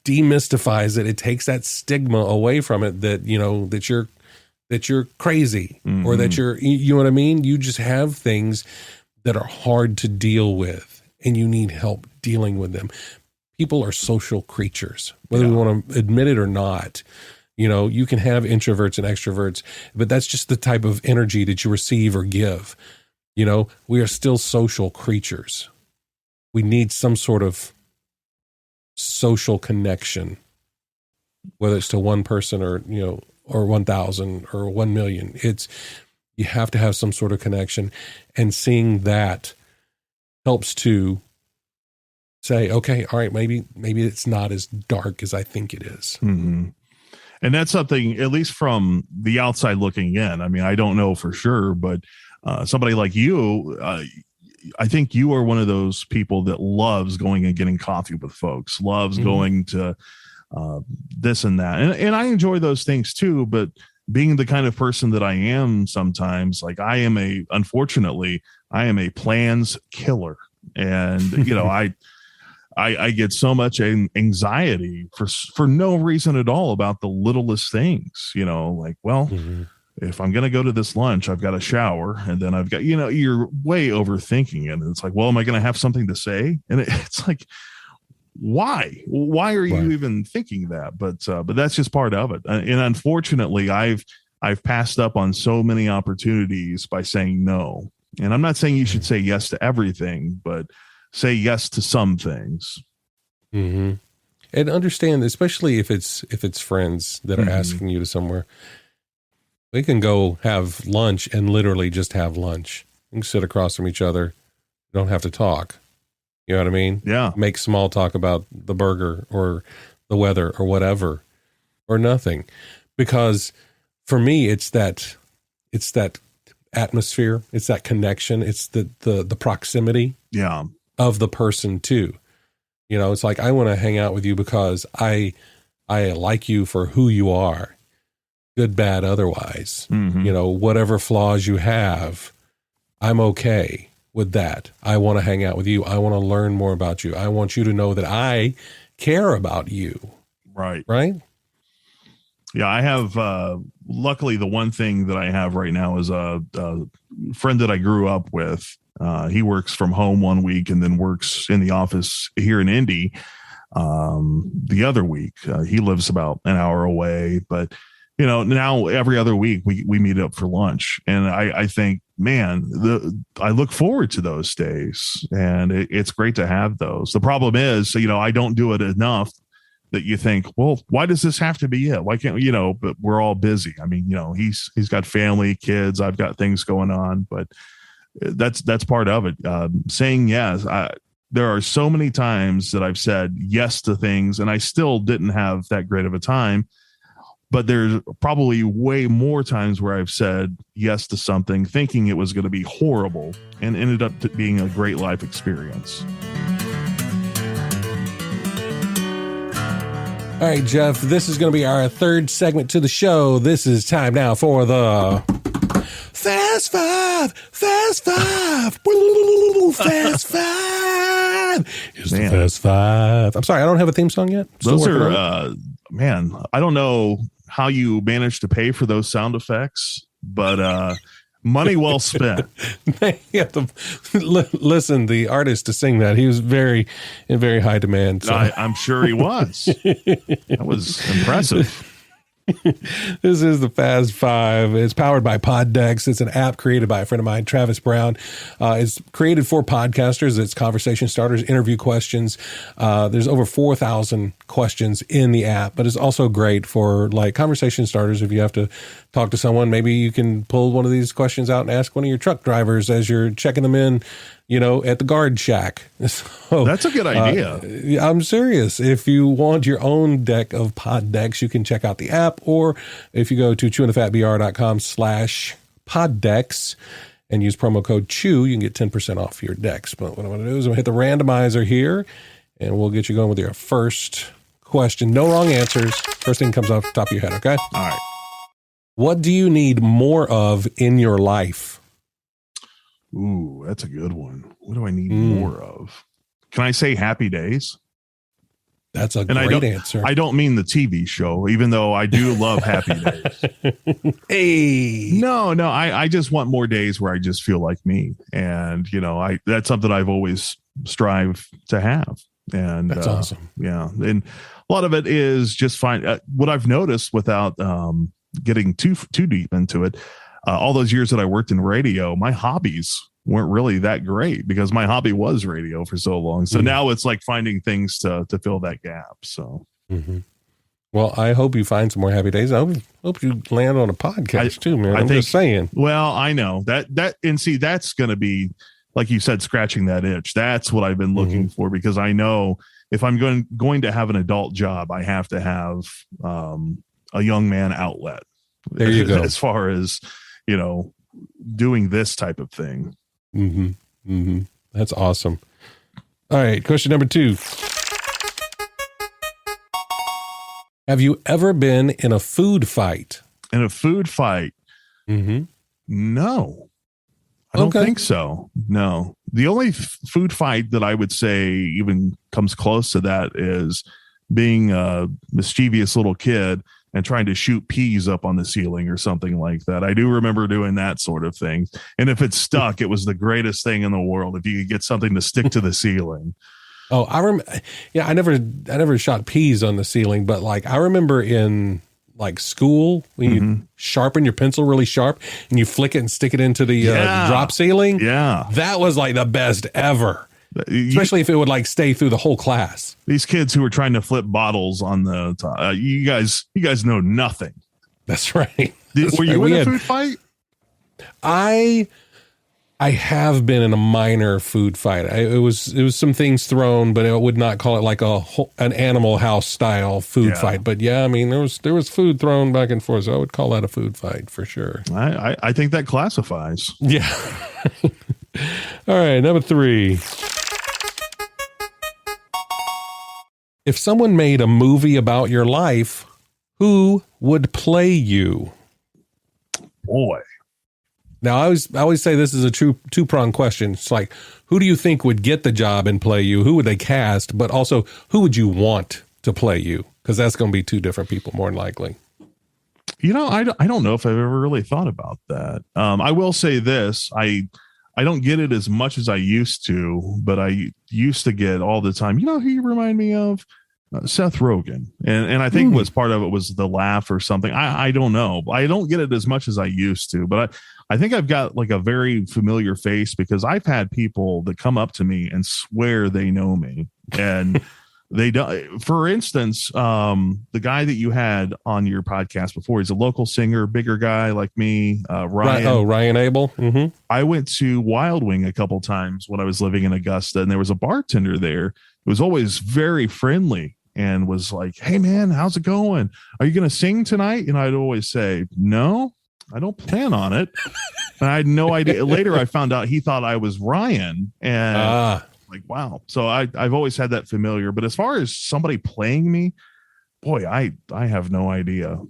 demystifies it. It takes that stigma away from it that you're crazy, or that you know what I mean? You just have things that are hard to deal with, and you need help dealing with them. People are social creatures, whether we want to admit it or not. You can have introverts and extroverts, but that's just the type of energy that you receive or give. We are still social creatures. We need some sort of social connection, whether it's to one person or 1,000 or 1 million. You have to have some sort of connection, and seeing that helps to say, okay, all right, maybe it's not as dark as I think it is. Mm-hmm. And that's something, at least from the outside looking in. I mean, I don't know for sure, but somebody like you, I think you are one of those people that loves going and getting coffee with folks, loves going to this and that. And I enjoy those things too, but being the kind of person that I am sometimes, like unfortunately, I am a plans killer. And, I get so much anxiety for no reason at all about the littlest things, like, well, if I'm going to go to this lunch, I've got to shower, and then I've got, you're way overthinking it. And it's like, well, am I going to have something to say? And it's like, why are you even thinking that? But that's just part of it. And unfortunately, I've passed up on so many opportunities by saying no. And I'm not saying you should say yes to everything, but say yes to some things. Mm-hmm. And understand, especially if it's friends that are asking you to somewhere, we can go have lunch and literally just have lunch. You can sit across from each other. You don't have to talk. You know what I mean? Yeah. Make small talk about the burger or the weather or whatever, or nothing. Because for me, it's that atmosphere. It's that connection. It's the proximity of the person too. It's like, I want to hang out with you because I like you for who you are, good, bad, otherwise. Whatever flaws you have, I'm okay with that. I want to hang out with you. I want to learn more about you. I want you to know that I care about you. Right. Right. Yeah. I have, luckily the one thing that I have right now is a friend that I grew up with. He works from home one week and then works in the office here in Indy the other week. He lives about an hour away, but now every other week we meet up for lunch, and I think, man, I look forward to those days, and it's great to have those. The problem is, I don't do it enough that you think, well, why does this have to be it? Why can't but we're all busy. I mean, he's got family, kids, I've got things going on, but that's part of it. Saying yes. There are so many times that I've said yes to things and I still didn't have that great of a time. But there's probably way more times where I've said yes to something thinking it was going to be horrible and ended up being a great life experience. All right, Jeff, this is going to be our third segment to the show. This is time now for the Fast Five. Fast Five. Fast Five. Here's the Fast Five. I'm sorry, I don't have a theme song yet. Those are, man, I don't know how you managed to pay for those sound effects, but money well spent. You have to listen, the artist to sing that, he was in very high demand. So. I'm sure he was. That was impressive. This is the Fast Five. It's powered by Poddex. It's an app created by a friend of mine, Travis Brown. It's created for podcasters. It's conversation starters, interview questions. There's over 4,000 questions in the app, but it's also great for like conversation starters. If you have to talk to someone, maybe you can pull one of these questions out and ask one of your truck drivers as you're checking them in, at the guard shack. So, that's a good idea. I'm serious. If you want your own deck of Poddex, you can check out the app, or if you go to chewinthefatbr.com/Poddex and use promo code CHEW, you can get 10% off your decks. But what I'm going to do is I'm going to hit the randomizer here, and we'll get you going with your first question. No wrong answers. First thing comes off the top of your head, okay? All right. What do you need more of in your life? Ooh, that's a good one. What do I need more of? Can I say happy days? That's a great answer. I don't mean the TV show, even though I do love Happy Days. Hey. No, I just want more days where I just feel like me. And, that's something I've always strive to have. And that's awesome. Yeah. And a lot of it is just what I've noticed without getting too deep into it. All those years that I worked in radio, my hobbies weren't really that great because my hobby was radio for so long. So now it's like finding things to fill that gap. So, Well, I hope you find some more happy days. I hope you land on a podcast too, man. I'm just saying. Well, I know that, and see, that's going to be, like you said, scratching that itch. That's what I've been looking for, because I know if I'm going to have an adult job, I have to have a young man outlet. There you go. As far as, doing this type of thing. That's awesome. All right. Question number 2. Have you ever been in a food fight? In a food fight? No, I don't think so. No, The only food fight that I would say even comes close to that is being a mischievous little kid and trying to shoot peas up on the ceiling or something like that. I do remember doing that sort of thing. And if it stuck, it was the greatest thing in the world. If you could get something to stick to the ceiling. Oh, I remember. Yeah, I never shot peas on the ceiling, but like I remember in like school when you sharpen your pencil really sharp and you flick it and stick it into the drop ceiling. Yeah, that was like the best ever. Especially if it would like stay through the whole class. These kids who were trying to flip bottles on the top, you guys know nothing. That's right. Were you in a food fight? I have been in a minor food fight. It was some things thrown, but I would not call it like an Animal House style food fight. But yeah, I mean there was food thrown back and forth, so I would call that a food fight for sure. I think that classifies. Yeah. All right, number 3. If someone made a movie about your life, who would play you? Boy. Now, I always say this is a two-pronged question. It's like, who do you think would get the job and play you? Who would they cast? But also, who would you want to play you? Because that's going to be 2 different people, more than likely. You know, I don't know if I've ever really thought about that. I will say this. I don't get it as much as I used to, but I used to get all the time. You know who you remind me of? Seth Rogen. And I think was part of it was the laugh or something. I don't know. I don't get it as much as I used to, but I think I've got like a very familiar face because I've had people that come up to me and swear they know me. And they don't. For instance, the guy that you had on your podcast before, he's a local singer, bigger guy like me, Ryan. Ryan Abel. Mm-hmm. I went to Wild Wing a couple times when I was living in Augusta, and there was a bartender there. It was always very friendly and was like, "Hey man, how's it going? Are you going to sing tonight?" And I'd always say, "No, I don't plan on it." And I had no idea. Later, I found out he thought I was Ryan, and like, wow. So I've always had that familiar. But as far as somebody playing me, boy, I have no idea.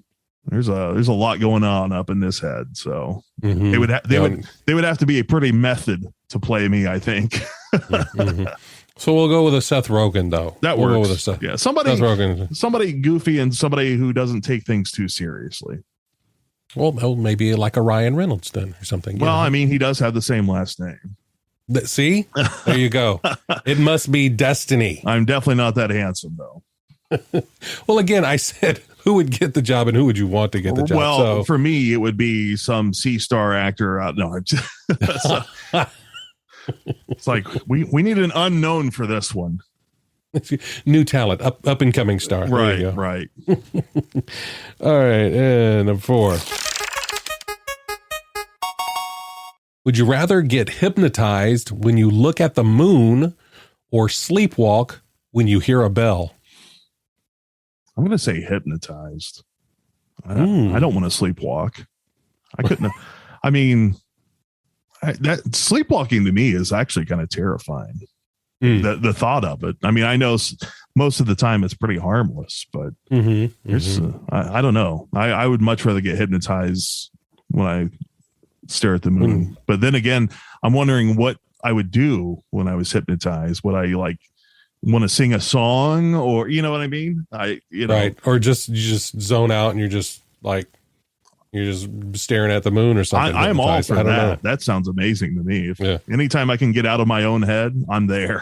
There's a lot going on up in this head. So they would have to be a pretty method to play me, I think. So we'll go with a Seth Rogen, though. That works. We'll go with a Seth Rogen. Somebody goofy and somebody who doesn't take things too seriously. Well, maybe like a Ryan Reynolds then or something. Well, I mean, he does have the same last name. See? There you go. It must be destiny. I'm definitely not that handsome, though. Well, again, I said, who would get the job and who would you want to get the job? Well, for me, it would be some C-star actor. No, it's like we need an unknown for this one. New talent, up and coming star. Right. All right, and number 4. Would you rather get hypnotized when you look at the moon or sleepwalk when you hear a bell? I'm going to say hypnotized. I don't want to sleepwalk. I couldn't. I mean, that sleepwalking to me is actually kind of terrifying. The thought of it. I mean, I know most of the time it's pretty harmless, but I don't know. I would much rather get hypnotized when I stare at the moon. But then again, I'm wondering what I would do when I was hypnotized. Would I like want to sing a song, or you know what I mean? Right. Or you just zone out and you're just staring at the moon or something. I'm all for that. That sounds amazing to me. Anytime I can get out of my own head, I'm there.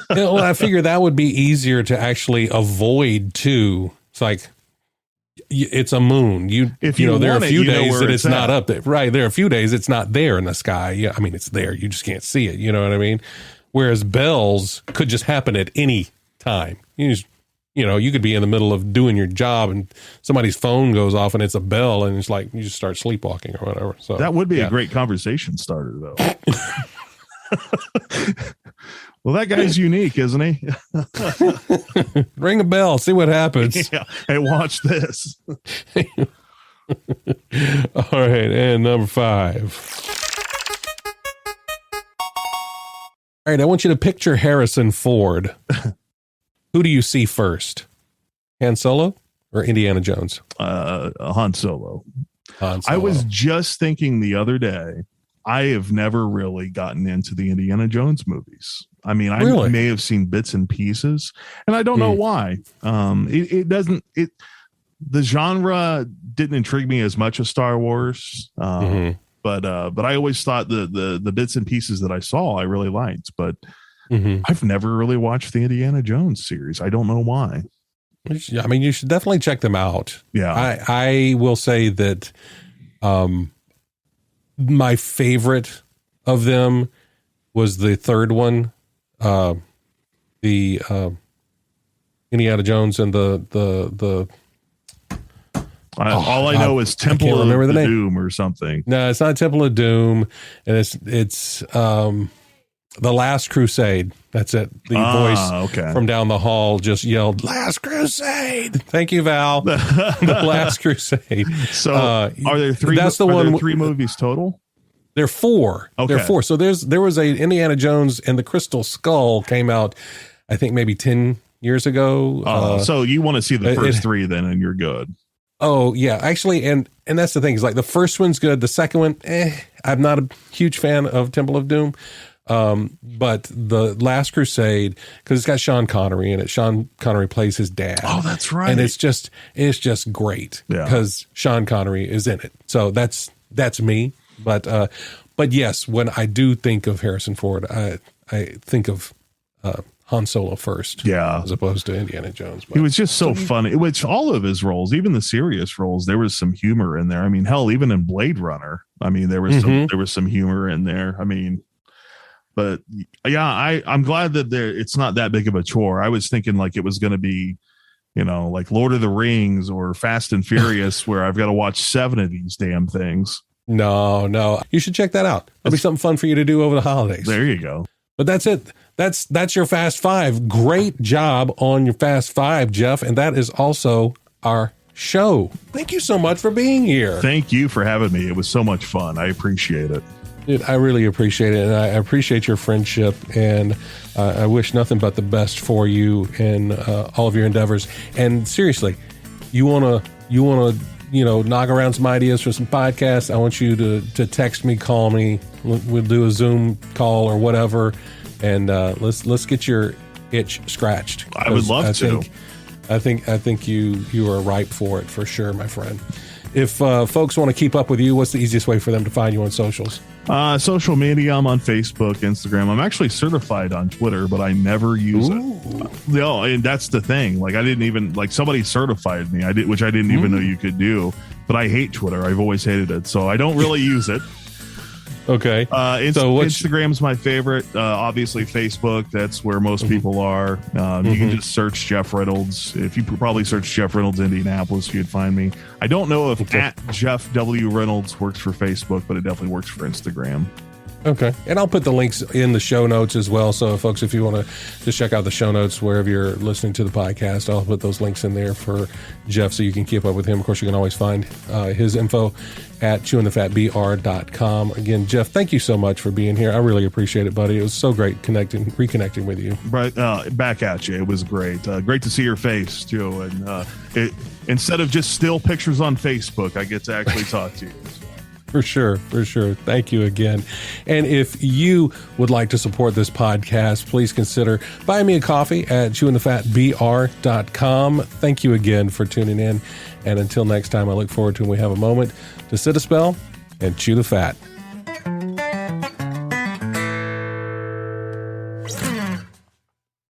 Well, I figure that would be easier to actually avoid too. It's like, it's a moon. There are a few days that it's not up there. Right. There are a few days it's not there in the sky. Yeah. I mean, it's there. You just can't see it. You know what I mean? Whereas bells could just happen at any time. You could be in the middle of doing your job and somebody's phone goes off and it's a bell and it's like you just start sleepwalking or whatever. So that would be a great conversation starter, though. Well, that guy's unique, isn't he? Ring a bell, see what happens. Yeah. Hey, watch this. All right, and number 5. All right, I want you to picture Harrison Ford. Who do you see first? Han Solo or Indiana Jones? Han Solo. I was just thinking the other day I have never really gotten into the Indiana Jones movies. I mean, I Really? may have seen bits and pieces, and I don't know why. The genre didn't intrigue me as much as Star Wars. But I always thought the bits and pieces that I saw I really liked. But I've never really watched the Indiana Jones series. I don't know why. I mean, you should definitely check them out. Yeah, I will say that my favorite of them was the third one, the Indiana Jones and the all I know is Temple of the Doom or something. No, it's not Temple of Doom, and it's The Last Crusade. That's it. The voice from down the hall just yelled, "Last Crusade!" Thank you, Val. The Last Crusade. So, are there three? That's the one. 3 movies total. There are 4. Okay. There are 4. So there was a Indiana Jones and the Crystal Skull came out, I think maybe 10 years ago. So you want to see the first 3 then, and you're good. Oh yeah, actually, and that's the thing is like the first one's good. The second one, I'm not a huge fan of Temple of Doom. But the Last Crusade, because it's got Sean Connery in it. Sean Connery plays his dad. Oh, that's right. And it's just great because Sean Connery is in it. So that's me. But yes, when I do think of Harrison Ford, I think of Han Solo first, as opposed to Indiana Jones. But he was just so funny. Which all of his roles, even the serious roles, there was some humor in there. I mean, hell, even in Blade Runner, I mean, there was some humor in there. I mean, but yeah, I'm glad that it's not that big of a chore. I was thinking like it was going to be, like Lord of the Rings or Fast and Furious, where I've got to watch 7 of these damn things. No, you should check that out. That'll be something fun for you to do over the holidays. There you go. But that's it. That's your Fast 5. Great job on your Fast 5, Jeff. And that is also our show. Thank you so much for being here. Thank you for having me. It was so much fun. I appreciate it. Dude, I really appreciate it. And I appreciate your friendship. And I wish nothing but the best for you and all of your endeavors. And seriously, you want to, knock around some ideas for some podcasts, I want you to text me, call me. We'll do a Zoom call or whatever, and let's get your itch scratched. I would love to. I think you are ripe for it for sure, my friend. If folks want to keep up with you, what's the easiest way for them to find you on socials? Social media, I'm on Facebook, Instagram. I'm actually certified on Twitter, but I never use it. And that's the thing. Like I didn't even somebody certified me. Which I didn't even know you could do. But I hate Twitter. I've always hated it, so I don't really use it. Okay. Instagram's my favorite. Obviously, Facebook. That's where most people are. You can just search Jeff Reynolds. If you probably search Jeff Reynolds Indianapolis, you'd find me. I don't know if at Jeff W. Reynolds works for Facebook, but it definitely works for Instagram. Okay. And I'll put the links in the show notes as well. So, folks, if you want to just check out the show notes wherever you're listening to the podcast, I'll put those links in there for Jeff so you can keep up with him. Of course, you can always find his info at chewingthefatbr.com. Again, Jeff, thank you so much for being here. I really appreciate it, buddy. It was so great reconnecting with you. Right, back at you. It was great. Great to see your face, too. And instead of just still pictures on Facebook, I get to actually talk to you. For sure. Thank you again. And if you would like to support this podcast, please consider buying me a coffee at chewingthefatbr.com. Thank you again for tuning in. And until next time, I look forward to when we have a moment to sit a spell and chew the fat.